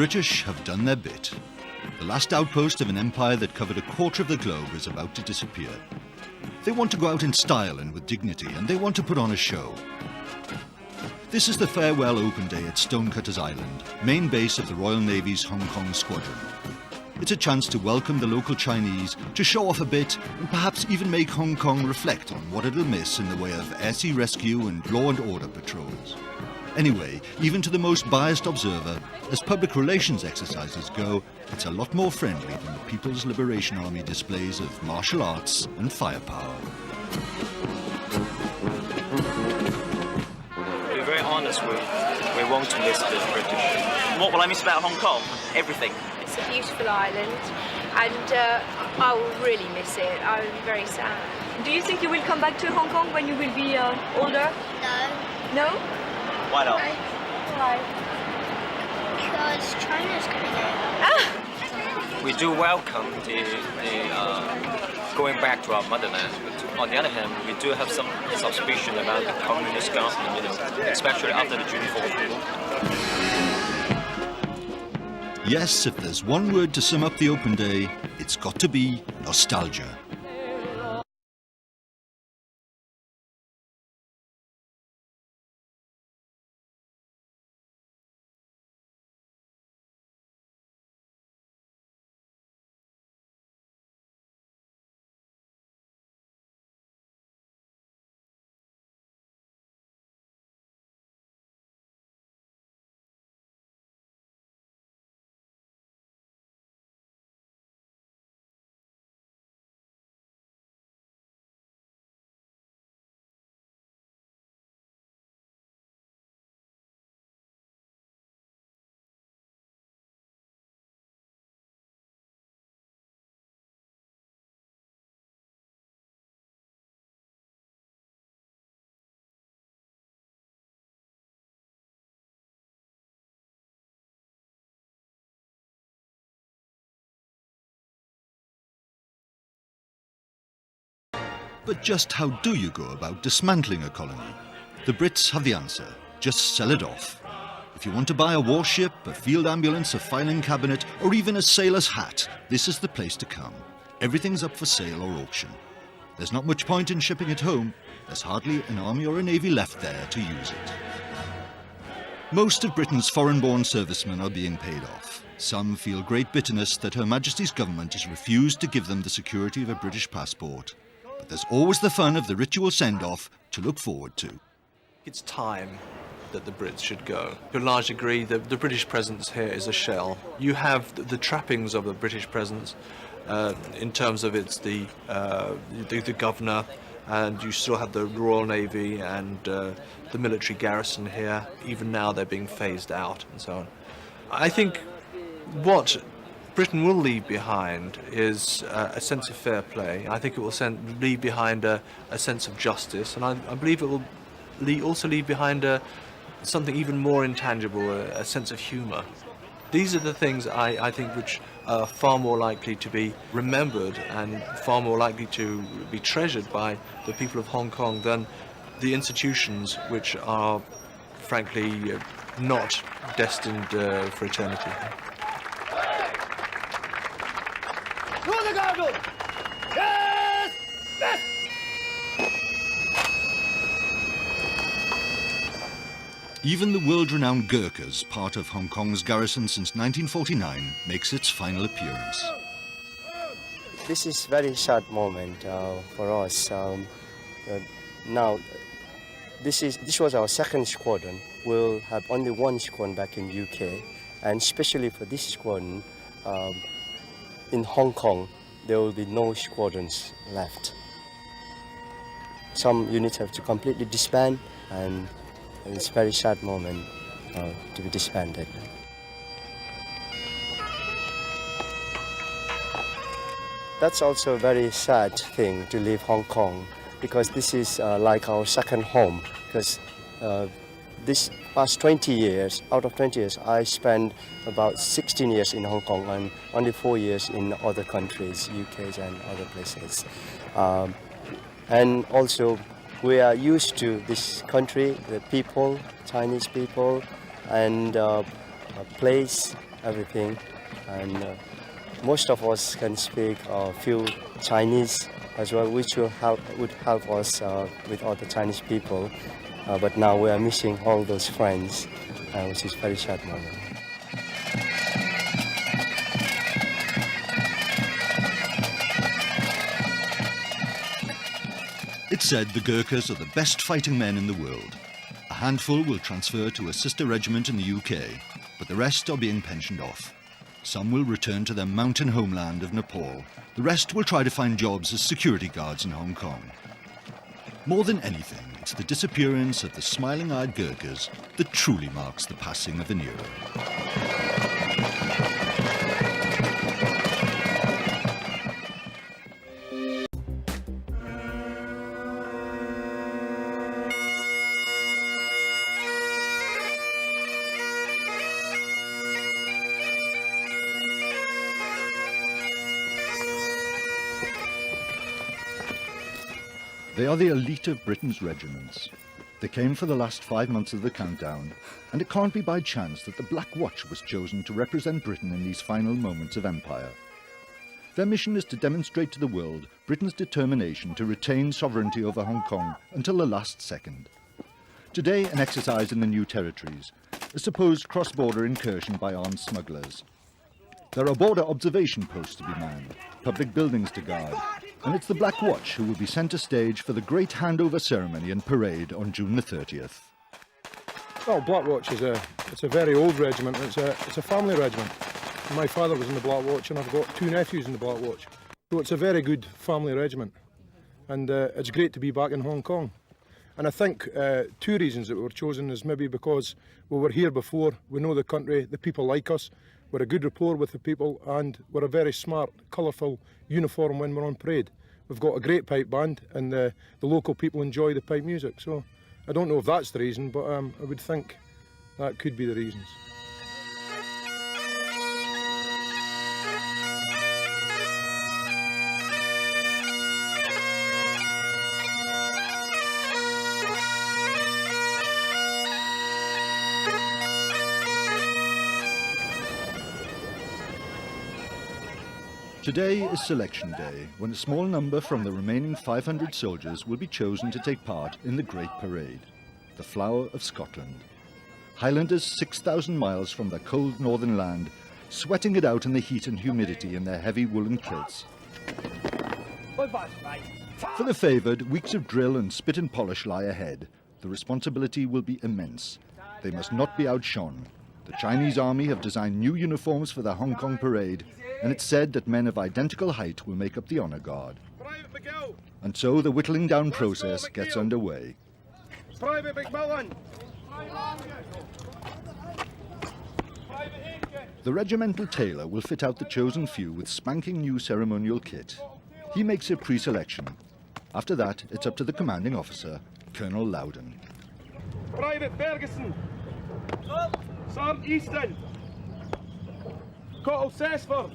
British have done their bit. The last outpost of an empire that covered a quarter of the globe is about to disappear. They want to go out in style and with dignity, and they want to put on a show. This is the farewell open day at Stonecutters Island, main base of the Royal Navy's Hong Kong squadron. It's a chance to welcome the local Chinese, to show off a bit, and perhaps even make Hong Kong reflect on what it'll miss in the way of air-sea rescue and law and order patrols. Anyway, even to the most biased observer, as public relations exercises go, it's a lot more friendly than the People's Liberation Army displays of martial arts and firepower. To be very honest, we won't miss the British. What will I miss about Hong Kong? Everything. It's a beautiful island, and I will really miss it. I will be very sad. Do you think you will come back to Hong Kong when you will be older? No. No? Why not? Why? Because China's coming in. We do welcome the going back to our motherland, but on the other hand, we do have some suspicion about the communist government, especially after the June 4th war. Yes, if there's one word to sum up the open day, it's got to be nostalgia. But just how do you go about dismantling a colony? The Brits have the answer. Just sell it off. If you want to buy a warship, a field ambulance, a filing cabinet, or even a sailor's hat, this is the place to come. Everything's up for sale or auction. There's not much point in shipping it home. There's hardly an army or a navy left there to use it. Most of Britain's foreign-born servicemen are being paid off. Some feel great bitterness that Her Majesty's government has refused to give them the security of a British passport. But there's always the fun of the ritual send-off to look forward to. It's time that the Brits should go. To a large degree, the British presence here is a shell. You have the trappings of the British presence in terms of it's the governor, and you still have the Royal Navy and the military garrison here. Even now they're being phased out and so on. I think what Britain will leave behind is a sense of fair play. I think it will leave behind a sense of justice, and I believe it will also leave behind something even more intangible, a sense of humour. These are the things I think which are far more likely to be remembered and far more likely to be treasured by the people of Hong Kong than the institutions which are, frankly, not destined for eternity. Even the world-renowned Gurkhas, part of Hong Kong's garrison since 1949, makes its final appearance. This is a very sad moment for us. Now, this was our second squadron. We'll have only one squadron back in UK, and especially for this squadron, in Hong Kong, there will be no squadrons left. Some units have to completely disband, and it's a very sad moment to be disbanded. That's also a very sad thing to leave Hong Kong, because this is like our second home. Because this past 20 years, out of 20 years, I spent about 16 years in Hong Kong and only 4 years in other countries, UK and other places. And also, we are used to this country, the people, Chinese people, and place, everything, and most of us can speak a few Chinese as well, which would help us with all the Chinese people. But now we are missing all those friends, which is very sad moment. It's said the Gurkhas are the best fighting men in the world. A handful will transfer to a sister regiment in the UK, but the rest are being pensioned off. Some will return to their mountain homeland of Nepal. The rest will try to find jobs as security guards in Hong Kong. More than anything, it's the disappearance of the smiling-eyed Gurkhas that truly marks the passing of an era. They are the elite of Britain's regiments. They came for the last 5 months of the countdown, and it can't be by chance that the Black Watch was chosen to represent Britain in these final moments of empire. Their mission is to demonstrate to the world Britain's determination to retain sovereignty over Hong Kong until the last second. Today, an exercise in the new territories, a supposed cross-border incursion by armed smugglers. There are border observation posts to be manned, public buildings to guard, and it's the Black Watch who will be centre stage for the great handover ceremony and parade on June the 30th. Well, Black Watch is it's a very old regiment. It's a family regiment. My father was in the Black Watch, and I've got 2 nephews in the Black Watch. So it's a very good family regiment, and it's great to be back in Hong Kong. And I think 2 reasons that we were chosen is maybe because we were here before, we know the country, the people like us, we're a good rapport with the people, and we're a very smart, colourful uniform when we're on parade. We've got a great pipe band, and the local people enjoy the pipe music. So I don't know if that's the reason, but I would think that could be the reasons. Today is selection day, when a small number from the remaining 500 soldiers will be chosen to take part in the Great Parade, the flower of Scotland. Highlanders 6,000 miles from their cold northern land, sweating it out in the heat and humidity in their heavy woolen kilts. For the favoured, weeks of drill and spit and polish lie ahead. The responsibility will be immense. They must not be outshone. The Chinese army have designed new uniforms for the Hong Kong parade, and it's said that men of identical height will make up the honour guard. And so the whittling down process gets underway. Private McMillan! The regimental tailor will fit out the chosen few with spanking new ceremonial kit. He makes a pre-selection. After that, it's up to the commanding officer, Colonel Loudon. Private Ferguson! Sam Easton! Cottle Sesford!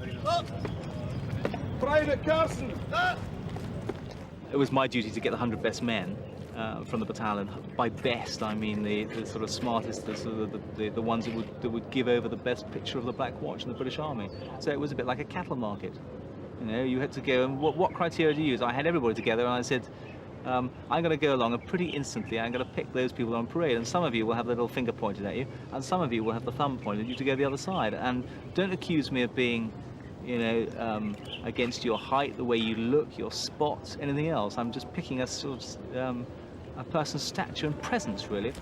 Private Carson! It was my duty to get the 100 best men from the battalion. By best, I mean the sort of smartest, the ones that would give over the best picture of the Black Watch in the British Army. So it was a bit like a cattle market. You know, you had to go, and what criteria do you use? I had everybody together, and I said, I'm going to go along, and pretty instantly I'm going to pick those people on parade, and some of you will have the little finger pointed at you, and some of you will have the thumb pointed at you to go the other side. And don't accuse me of being, you know, against your height, the way you look, your spots, anything else. I'm just picking a sort of a person's stature and presence, really.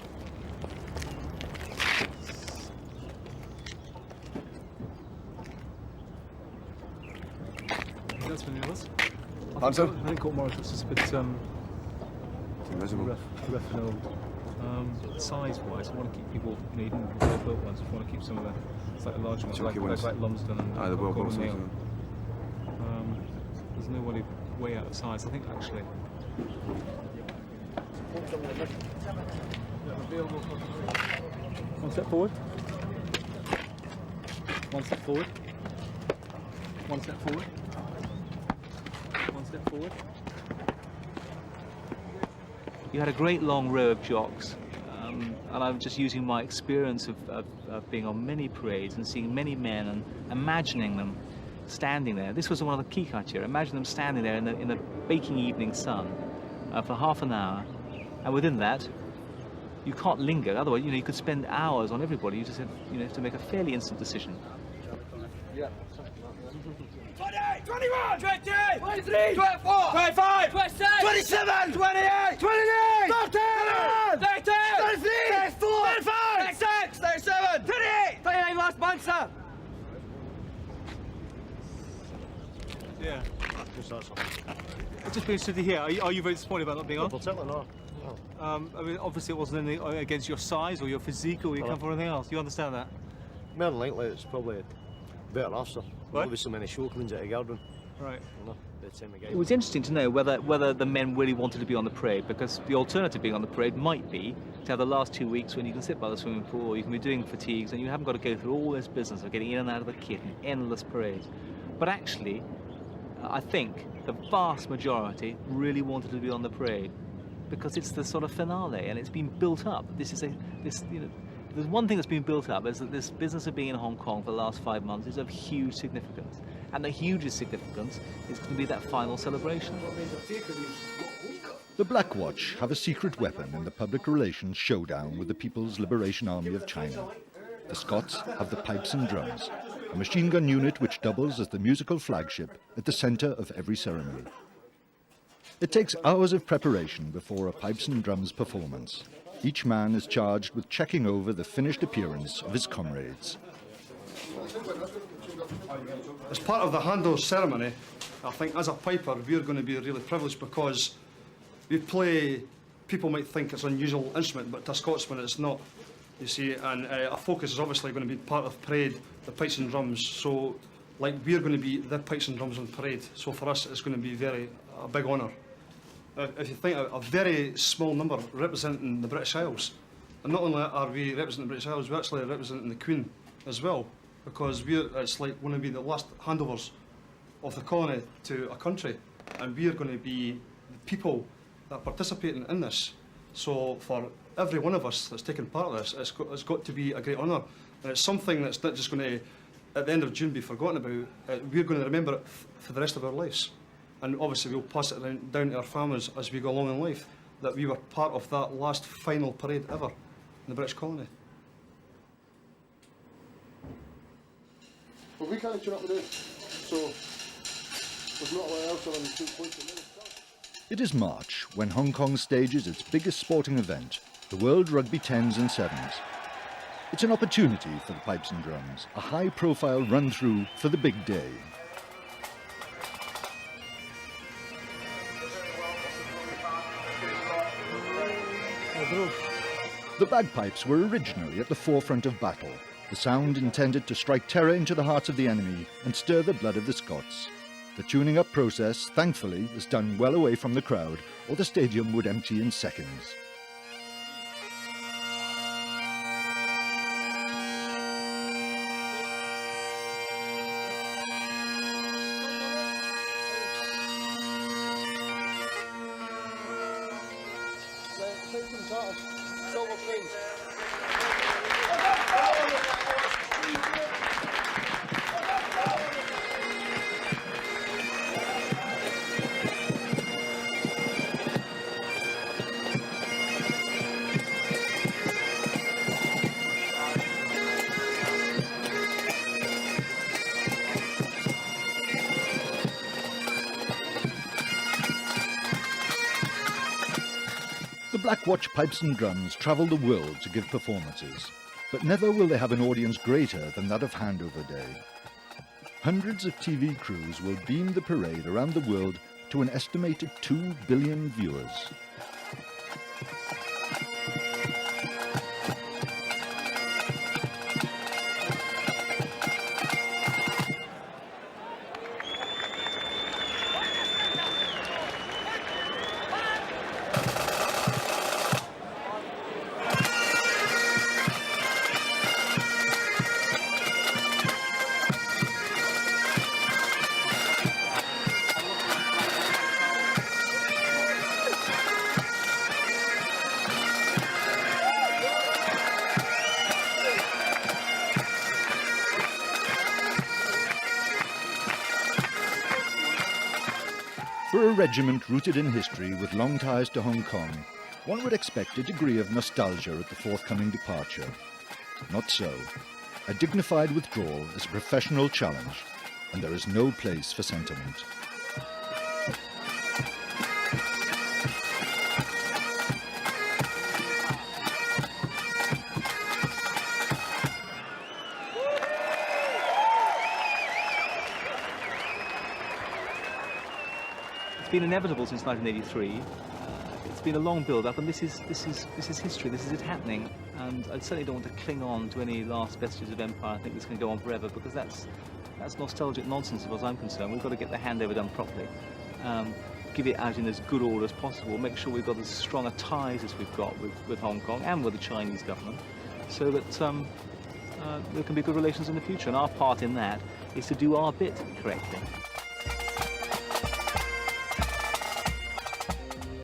That's been yours. Answer? I think Court Morris was just a bit rough and old. Size-wise, I want to keep people, you know, even the well-built ones, I want to keep some of the slightly larger ones, like Lumsden and the Gordon Neal. There's nobody way out of size, I think, actually. One step forward. One step forward. One step forward. One step forward. You had a great long row of jocks, and I'm just using my experience of being on many parades and seeing many men and imagining them standing there. This was one of the key criteria. Imagine them standing there in the baking evening sun for half an hour, and within that, you can't linger. Otherwise, you could spend hours on everybody. You just have to make a fairly instant decision. 20, 21, 22, 23, 24, 25, 26, 27, 28, 29, 30, 32, 33, 34, 35, 36, 37, 38, 39 last month, sir. Yeah. I've just been interested here. Are you very disappointed about not being on? Certainly not. I mean, obviously it wasn't anything against your size or your physique or your comfort or anything else. You understand that? More than likely, it's probably better off, sir. There'll be so many show queens at Gardon. Right. It was interesting to know whether the men really wanted to be on the parade, because the alternative being on the parade might be to have the last 2 weeks when you can sit by the swimming pool or you can be doing fatigues and you haven't got to go through all this business of getting in and out of the kit and endless parades. But actually, I think the vast majority really wanted to be on the parade because it's the sort of finale and it's been built up. There's one thing that's been built up is that this business of being in Hong Kong for the last 5 months is of huge significance. And the hugest significance is going to be that final celebration. The Black Watch have a secret weapon in the public relations showdown with the People's Liberation Army of China. The Scots have the pipes and drums, a machine gun unit which doubles as the musical flagship at the centre of every ceremony. It takes hours of preparation before a pipes and drums performance. Each man is charged with checking over the finished appearance of his comrades. As part of the handover ceremony, I think as a piper we're going to be really privileged because we play, people might think it's an unusual instrument, but to a Scotsman it's not, you see, and our focus is obviously going to be part of parade, the pipes and drums, so like we're going to be the pipes and drums on parade, so for us it's going to be a big honour. If you think a very small number representing the British Isles, and not only are we representing the British Isles, we're actually representing the Queen as well, because it's like going to be the last handovers of the colony to a country, and we're going to be the people that are participating in this. So for every one of us that's taken part of this, it's got to be a great honour, and it's something that's not just going to, at the end of June, be forgotten about. We're going to remember it for the rest of our lives. And obviously we'll pass it down to our families as we go along in life, that we were part of that last final parade ever in the British colony. Well, we can't turn up today, so there's not a lot else on the 2 points. It is March when Hong Kong stages its biggest sporting event, the World Rugby 10s and 7s. It's an opportunity for the pipes and drums, a high-profile run-through for the big day. The bagpipes were originally at the forefront of battle, the sound intended to strike terror into the hearts of the enemy and stir the blood of the Scots. The tuning up process, thankfully, was done well away from the crowd, or the stadium would empty in seconds. The Black Watch pipes and drums travel the world to give performances, but never will they have an audience greater than that of Handover Day. Hundreds of TV crews will beam the parade around the world to an estimated 2 billion viewers. For a regiment rooted in history with long ties to Hong Kong, one would expect a degree of nostalgia at the forthcoming departure. Not so. A dignified withdrawal is a professional challenge, and there is no place for sentiment. It's been inevitable since 1983. It's been a long build-up, and this is history. This is it happening, and I certainly don't want to cling on to any last vestiges of empire. I think this can go on forever, because that's nostalgic nonsense as far as I'm concerned. We've got to get the handover done properly, give it out in as good order as possible, make sure we've got as strong a ties as we've got with Hong Kong and with the Chinese government, so that there can be good relations in the future. And our part in that is to do our bit correctly.